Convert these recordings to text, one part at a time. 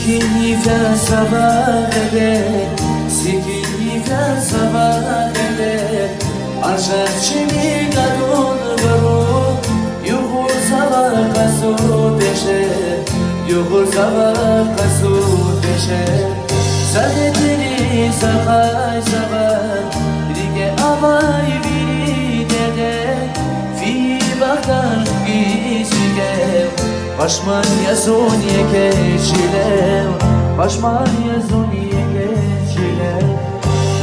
Sikinife sabah eder, sikinife sabah eder. Arşak çimi kadın varur, yuhur sabah kasu deşer, yuhur sabah kasu deşer. Sadetleri sakay sabah, rige avay biri dede, fi baktar gizligev. Başman yazun yekeçiler, başman yazun yekeçiler.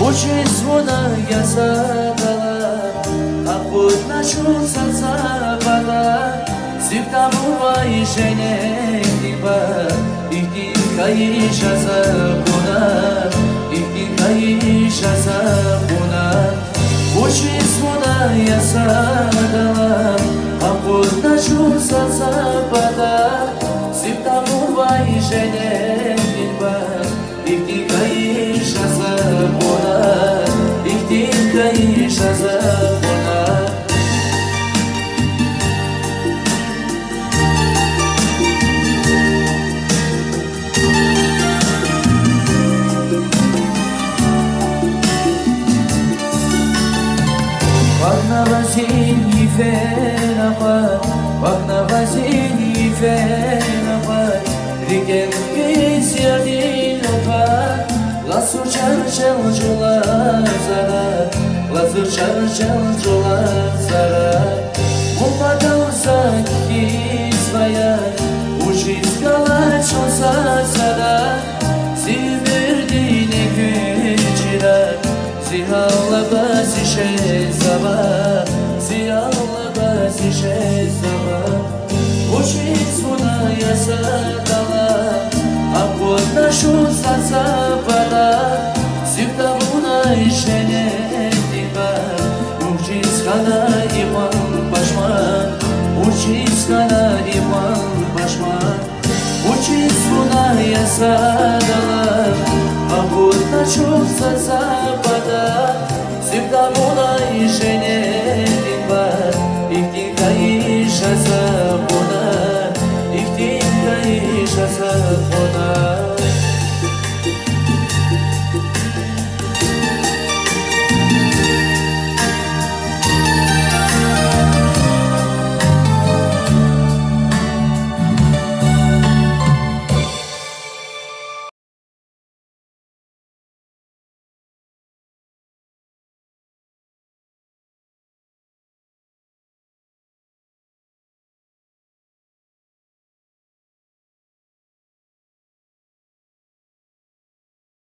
Uçuz buna yasadalar, akut naşun satsabada. Zifta muvay şenekliba, ihtikayı şazabuna, ihtikayı şazabuna. Uçuz buna yasadalar, akut naşun satsabada. Zifta muvay şenekliba, ihtikayı şazabuna, ihtikayı şazabuna. Vakna vazin yifenafat, vakna vazin yifenafat. Rigem gizyadinafat, lasur çarçalcılar zarar, lasur çarçalcılar zarar. Mutlaka olsak kisvaya, uçiz kalaçolsa zarar. Silverdiğine güçirar, zihalla bazı şey sabah, zihalla bazı şey sabah. Uçiz buna yasadalar, akut naşun satsabada. Zifta buna işenediba, uçiz kana iman başman, uçiz kana iman başman. Uçiz buna yasadalar, akut naşun satsabada.